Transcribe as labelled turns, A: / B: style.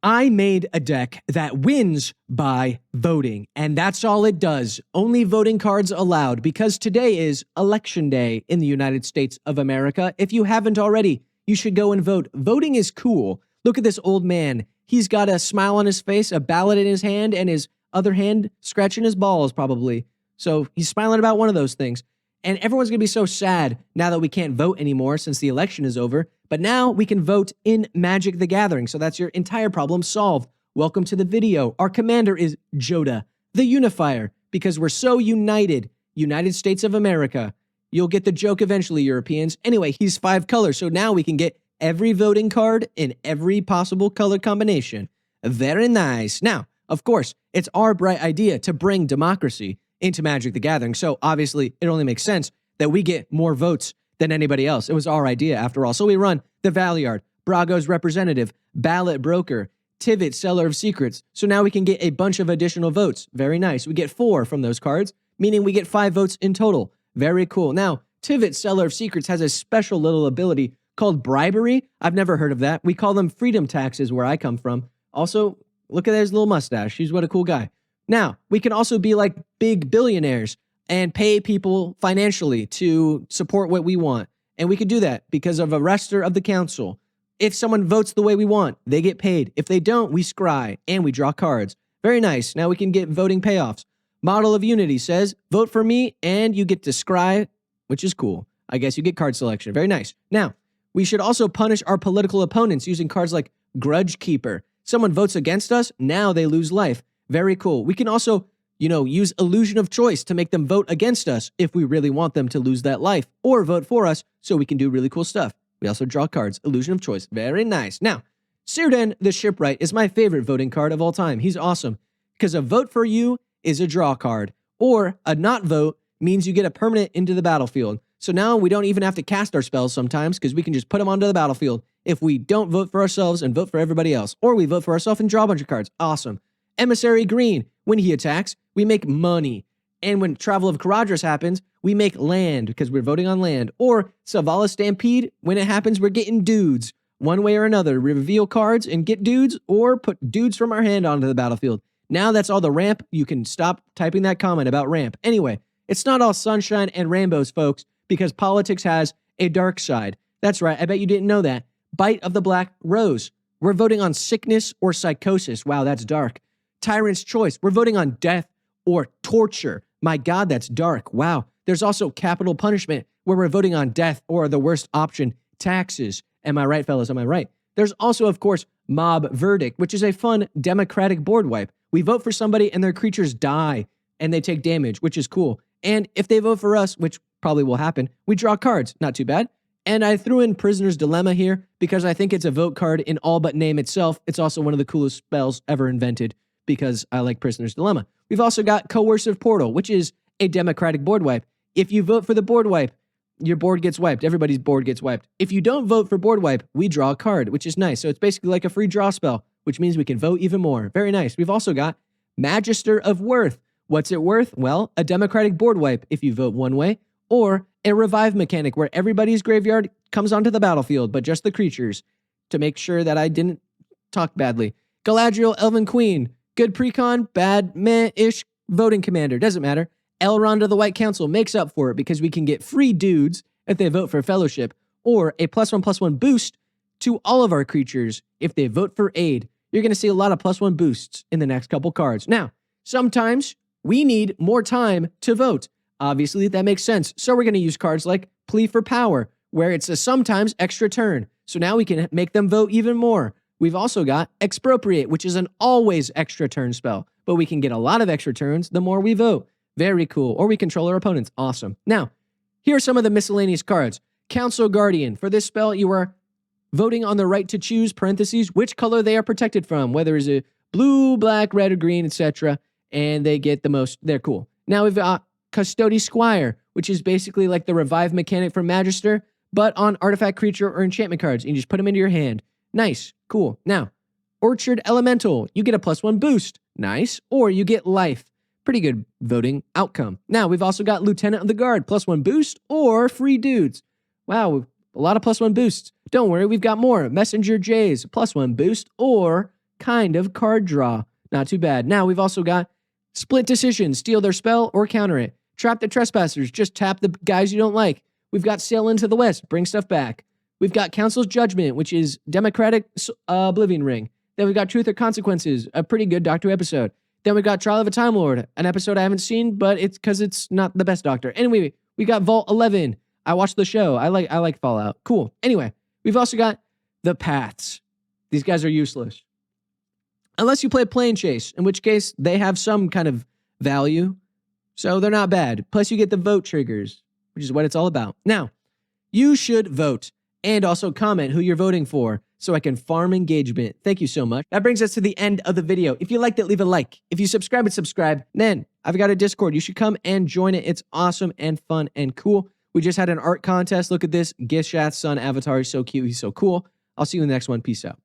A: I made a deck that wins by voting, and that's all it does. Only voting cards allowed, because today is Election Day in the United States of America. If you haven't already, you should go and vote. Voting is cool. Look at this old man. He's got a smile on his face, a ballot in his hand, and his other hand scratching his balls, probably. So he's smiling about one of those things. And everyone's going to be so sad now that we can't vote anymore since the election is over. But now we can vote in Magic the Gathering. So that's your entire problem solved. Welcome to the video. Our commander is Jodah, the Unifier, because we're so united. United States of America. You'll get the joke eventually, Europeans. Anyway, he's 5 colors. So now we can get every voting card in every possible color combination. Very nice. Now, of course, it's our bright idea to bring democracy into Magic the Gathering. So obviously, it only makes sense that we get more votes than anybody else. It was our idea after all. So we run the Valeyard, Brago's representative, Ballot Broker, Tivit, Seller of Secrets. So now we can get a bunch of additional votes. Very nice. We get 4 from those cards, meaning we get 5 votes in total. Very cool. Now, Tivit, Seller of Secrets has a special little ability called bribery. I've never heard of that. We call them freedom taxes where I come from. Also, look at his little mustache. He's what a cool guy. Now, we can also be like big billionaires and pay people financially to support what we want. And we could do that because of Erestor of the council. If someone votes the way we want, they get paid. If they don't, we scry and we draw cards. Very nice. Now we can get voting payoffs. Model of Unity says, vote for me and you get to scry, which is cool. I guess you get card selection. Very nice. Now, we should also punish our political opponents using cards like Grudge Keeper. Someone votes against us, now they lose life. Very cool. We can also, use illusion of choice to make them vote against us if we really want them to lose that life, or vote for us so we can do really cool stuff. We also draw cards. Illusion of choice. Very nice. Now, Círdan the Shipwright is my favorite voting card of all time. He's awesome because a vote for you is a draw card, or a not vote means you get a permanent into the battlefield. So now we don't even have to cast our spells sometimes because we can just put them onto the battlefield if we don't vote for ourselves and vote for everybody else, or we vote for ourselves and draw a bunch of cards. Awesome. Emissary Green, when he attacks, we make money. And when Travel of Caradhras happens, we make land because we're voting on land. Or Selvala Stampede, when it happens, we're getting dudes. One way or another, reveal cards and get dudes, or put dudes from our hand onto the battlefield. Now that's all the ramp. You can stop typing that comment about ramp. Anyway, it's not all sunshine and rainbows, folks, because politics has a dark side. That's right, I bet you didn't know that. Bite of the Black Rose. We're voting on sickness or psychosis. Wow, that's dark. Tyrant's Choice. We're voting on death or torture. My God, that's dark. Wow. There's also capital punishment where we're voting on death or the worst option, taxes. Am I right, fellas? Am I right? There's also, of course, Mob Verdict, which is a fun democratic board wipe. We vote for somebody and their creatures die and they take damage, which is cool. And if they vote for us, which probably will happen, we draw cards. Not too bad. And I threw in Prisoner's Dilemma here because I think it's a vote card in all but name itself. It's also one of the coolest spells ever invented, because I like Prisoner's Dilemma. We've also got Coercive Portal, which is a democratic board wipe. If you vote for the board wipe, your board gets wiped. Everybody's board gets wiped. If you don't vote for board wipe, we draw a card, which is nice. So it's basically like a free draw spell, which means we can vote even more. Very nice. We've also got Magister of Worth. What's it worth? Well, a democratic board wipe if you vote one way, or a revive mechanic where everybody's graveyard comes onto the battlefield, but just the creatures, to make sure that I didn't talk badly. Galadriel, Elven-Queen. Good precon, bad, meh-ish voting commander. Doesn't matter. Elrond of the White Council makes up for it because we can get free dudes if they vote for Fellowship, or a +1/+1 boost to all of our creatures if they vote for aid. You're going to see a lot of +1 boosts in the next couple cards. Now, sometimes we need more time to vote. Obviously, that makes sense. So we're going to use cards like Plea for Power, where it's a sometimes extra turn. So now we can make them vote even more. We've also got Expropriate, which is an always extra turn spell, but we can get a lot of extra turns the more we vote. Very cool. Or we control our opponents. Awesome. Now, here are some of the miscellaneous cards. Council Guardian. For this spell, you are voting on the right to choose, parentheses, which color they are protected from, whether it's a blue, black, red, or green, etc. And they get the most. They're cool. Now we've got Custodi Squire, which is basically like the revive mechanic from Magister, but on artifact, creature, or enchantment cards. You just put them into your hand. Nice. Cool. Now, Orchard Elemental. You get a +1 boost. Nice. Or you get life. Pretty good voting outcome. Now, we've also got Lieutenant of the Guard. +1 boost or free dudes. Wow, a lot of +1 boosts. Don't worry, we've got more. Messenger Jays. +1 boost or kind of card draw. Not too bad. Now we've also got Split Decision, steal their spell or counter it. Trap the Trespassers, just tap the guys you don't like. We've got Sail into the West, bring stuff back. We've got Council's Judgment, which is Democratic Oblivion Ring. Then we've got Truth or Consequences, a pretty good Doctor episode. Then we've got Trial of a Time Lord, an episode I haven't seen, but it's because it's not the best Doctor. Anyway, we got Vault 11. I watched the show. I like Fallout. Cool. Anyway, we've also got the Paths. These guys are useless. Unless you play Plane Chase, in which case they have some kind of value. So they're not bad. Plus you get the vote triggers, which is what it's all about. Now, you should vote and also comment who you're voting for so I can farm engagement. Thank you so much. That brings us to the end of the video. If you liked it, leave a like. If you subscribe. Then I've got a Discord. You should come and join it. It's awesome and fun and cool. We just had an art contest. Look at this. Gishath's son avatar is so cute. He's so cool. I'll see you in the next one. Peace out.